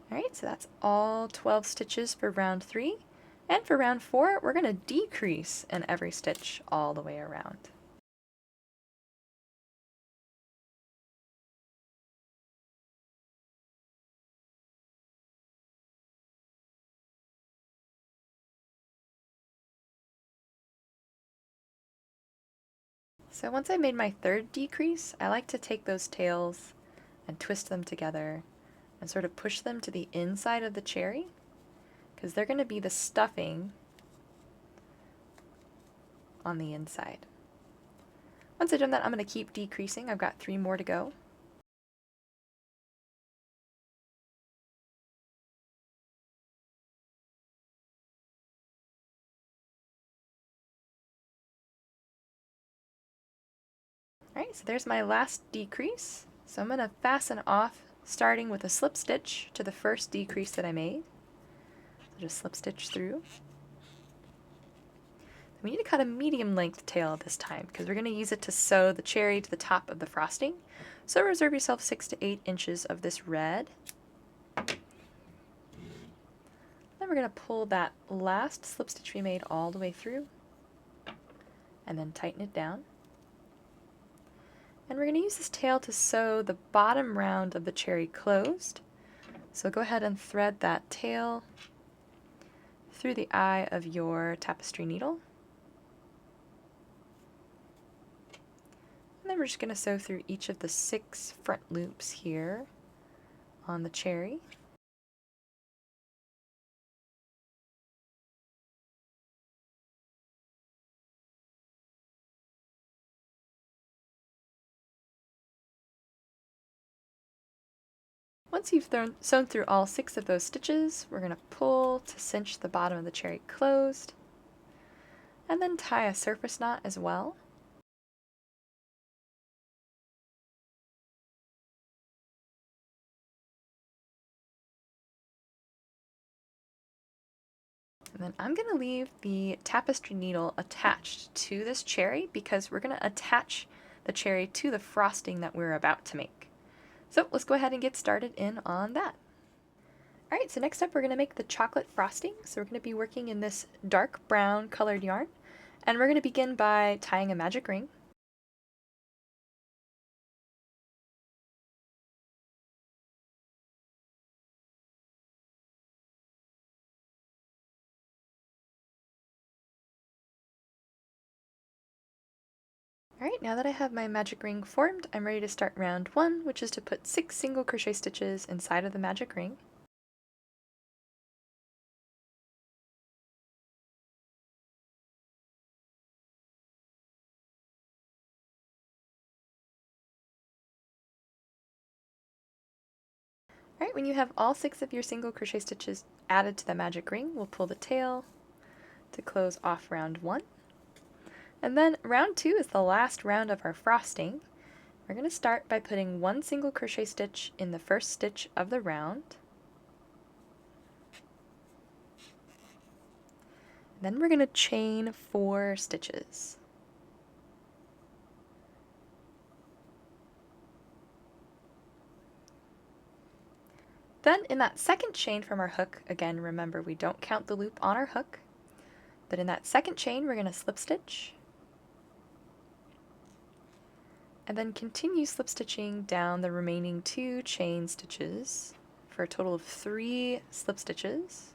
Alright, so that's all 12 stitches for round 3. And for round 4, we're going to decrease in every stitch all the way around. So once I made my 3rd decrease, I like to take those tails and twist them together and sort of push them to the inside of the cherry, because they're going to be the stuffing on the inside. Once I've done that, I'm going to keep decreasing. I've got 3 more to go. Alright, so there's my last decrease. So I'm going to fasten off, starting with a slip stitch to the first decrease that I made. So just slip stitch through. We need to cut a medium length tail this time because we're going to use it to sew the cherry to the top of the frosting. So reserve yourself 6 to 8 inches of this red. Then we're going to pull that last slip stitch we made all the way through and then tighten it down. And we're going to use this tail to sew the bottom round of the cherry closed. So go ahead and thread that tail through the eye of your tapestry needle. And then we're just going to sew through each of the 6 front loops here on the cherry. Once you've sewn through all 6 of those stitches, we're going to pull to cinch the bottom of the cherry closed, and then tie a surface knot as well. And then I'm going to leave the tapestry needle attached to this cherry because we're going to attach the cherry to the frosting that we're about to make. So let's go ahead and get started in on that. Alright, so next up we're going to make the chocolate frosting. So we're going to be working in this dark brown colored yarn. And we're going to begin by tying a magic ring. Alright, now that I have my magic ring formed, I'm ready to start round 1, which is to put 6 single crochet stitches inside of the magic ring. Alright, when you have all 6 of your single crochet stitches added to the magic ring, we'll pull the tail to close off round 1. And then round 2 is the last round of our frosting. We're going to start by putting 1 single crochet stitch in the first stitch of the round. Then we're going to chain 4 stitches. Then in that second chain from our hook, again remember we don't count the loop on our hook, but in that second chain we're going to slip stitch, and then continue slip stitching down the remaining 2 chain stitches for a total of 3 slip stitches.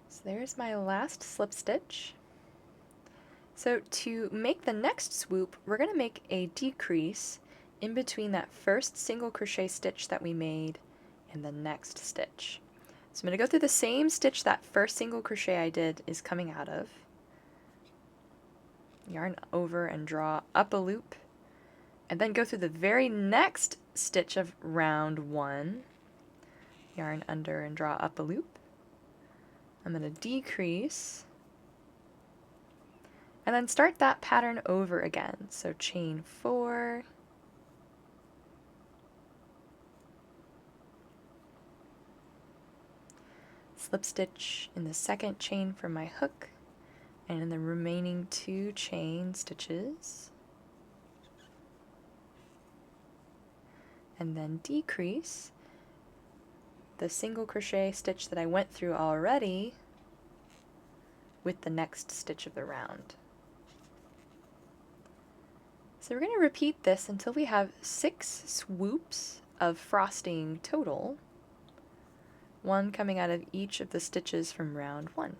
So there's my last slip stitch. So to make the next swoop, we're going to make a decrease in between that first single crochet stitch that we made and the next stitch. So I'm going to go through the same stitch that first single crochet I did is coming out of. Yarn over and draw up a loop, and then go through the very next stitch of round 1. Yarn under and draw up a loop. I'm going to decrease, and then start that pattern over again. So chain 4, slip stitch in the second chain from my hook, and in the remaining 2 chain stitches, and then decrease the single crochet stitch that I went through already with the next stitch of the round. So we're going to repeat this until we have 6 swoops of frosting total, 1 coming out of each of the stitches from round 1.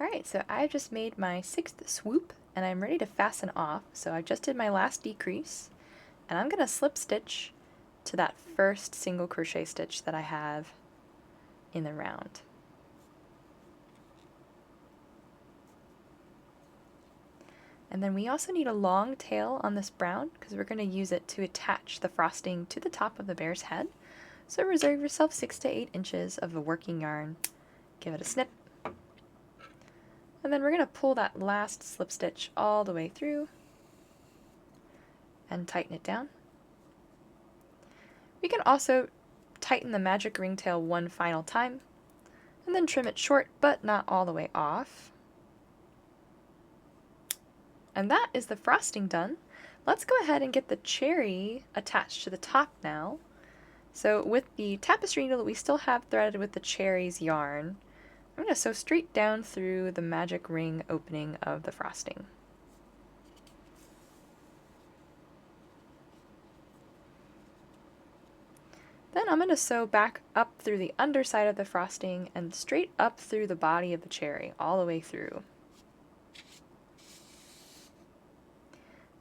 Alright, so I've just made my 6th swoop, and I'm ready to fasten off. So I just did my last decrease, and I'm going to slip stitch to that first single crochet stitch that I have in the round. And then we also need a long tail on this brown because we're going to use it to attach the frosting to the top of the bear's head. So reserve yourself 6 to 8 inches of a working yarn. Give it a snip. And then we're going to pull that last slip stitch all the way through and tighten it down. We can also tighten the magic ringtail one final time and then trim it short but not all the way off. And that is the frosting done. Let's go ahead and get the cherry attached to the top now. So with the tapestry needle that we still have threaded with the cherry's yarn, I'm going to sew straight down through the magic ring opening of the frosting. Then I'm going to sew back up through the underside of the frosting and straight up through the body of the cherry, all the way through.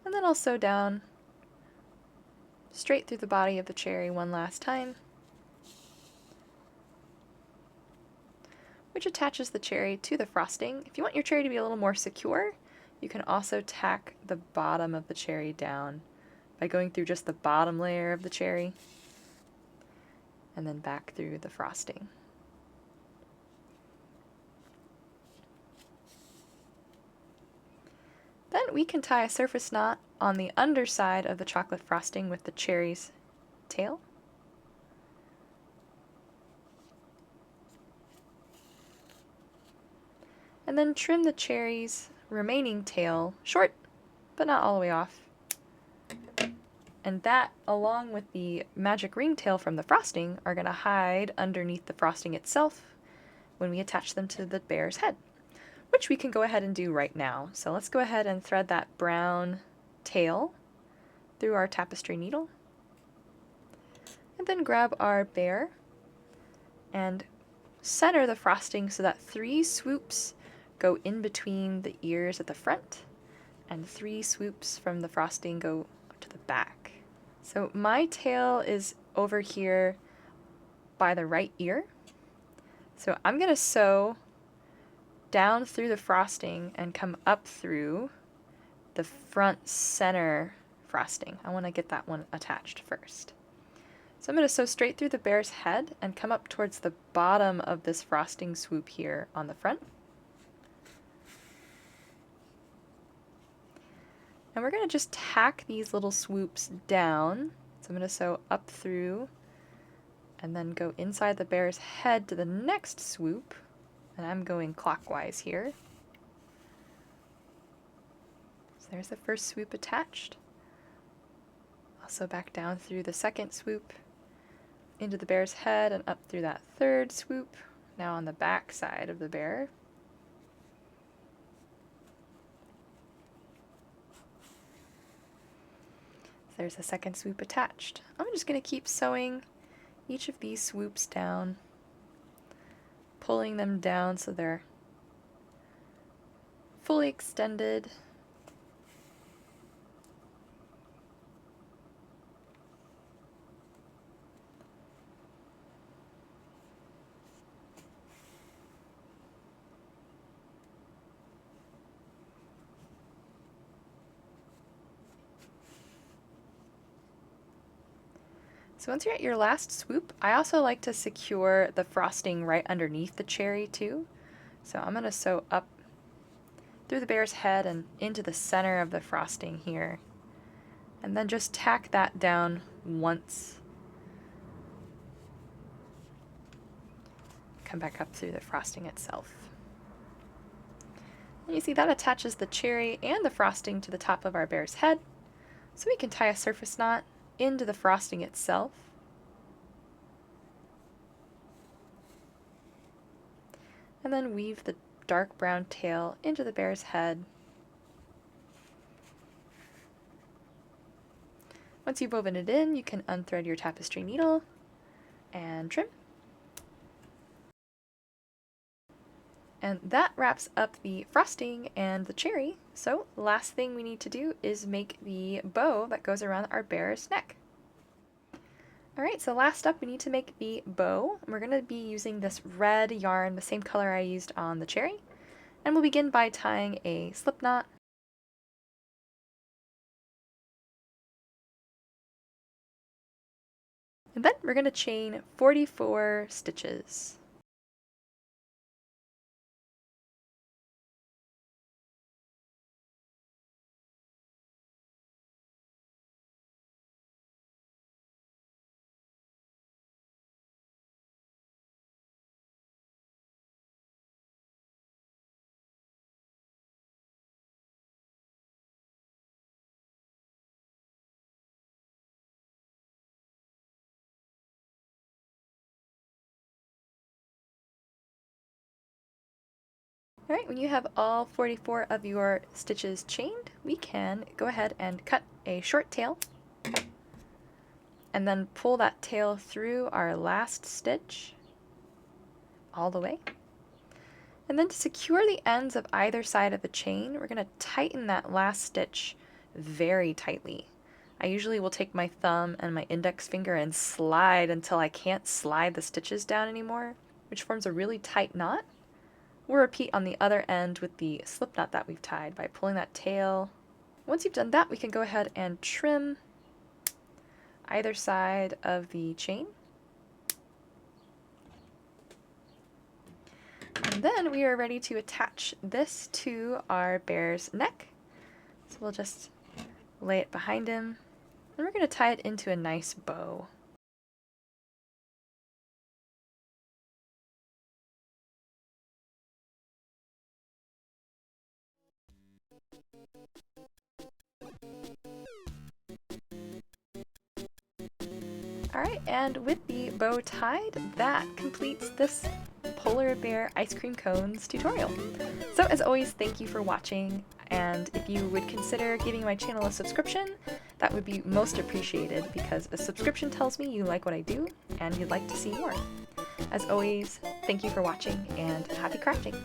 And then I'll sew down straight through the body of the cherry one last time, which attaches the cherry to the frosting. If you want your cherry to be a little more secure, you can also tack the bottom of the cherry down by going through just the bottom layer of the cherry and then back through the frosting. Then we can tie a surface knot on the underside of the chocolate frosting with the cherry's tail. And then trim the cherry's remaining tail short, but not all the way off. And that, along with the magic ringtail from the frosting, are going to hide underneath the frosting itself when we attach them to the bear's head, which we can go ahead and do right now. So let's go ahead and thread that brown tail through our tapestry needle, and then grab our bear and center the frosting so that 3 swoops go in between the ears at the front, and 3 swoops from the frosting go to the back. So my tail is over here by the right ear. So I'm going to sew down through the frosting and come up through the front center frosting. I want to get that one attached first. So I'm going to sew straight through the bear's head and come up towards the bottom of this frosting swoop here on the front. And we're going to just tack these little swoops down. So I'm going to sew up through and then go inside the bear's head to the next swoop. And I'm going clockwise here. So there's the first swoop attached. I'll sew back down through the second swoop into the bear's head and up through that third swoop, now on the back side of the bear. There's the second swoop attached. I'm just going to keep sewing each of these swoops down, pulling them down so they're fully extended. So once you're at your last swoop, I also like to secure the frosting right underneath the cherry too. So I'm going to sew up through the bear's head and into the center of the frosting here. And then just tack that down once. Come back up through the frosting itself. And you see that attaches the cherry and the frosting to the top of our bear's head. So we can tie a surface knot into the frosting itself. And then weave the dark brown tail into the bear's head. Once you've woven it in, you can unthread your tapestry needle and trim. And that wraps up the frosting and the cherry. So the last thing we need to do is make the bow that goes around our bear's neck. Alright, so last up we need to make the bow. We're going to be using this red yarn, the same color I used on the cherry. And we'll begin by tying a slip knot. And then we're going to chain 44 stitches. Alright, when you have all 44 of your stitches chained, we can go ahead and cut a short tail and then pull that tail through our last stitch all the way. And then to secure the ends of either side of the chain, we're going to tighten that last stitch very tightly. I usually will take my thumb and my index finger and slide until I can't slide the stitches down anymore, which forms a really tight knot. We'll repeat on the other end with the slip knot that we've tied by pulling that tail. Once you've done that, we can go ahead and trim either side of the chain. And then we are ready to attach this to our bear's neck. So we'll just lay it behind him, and we're going to tie it into a nice bow. Alright, and with the bow tied, that completes this polar bear ice cream cones tutorial. So as always, thank you for watching, and if you would consider giving my channel a subscription, that would be most appreciated, because a subscription tells me you like what I do and you'd like to see more. As always, thank you for watching and happy crafting!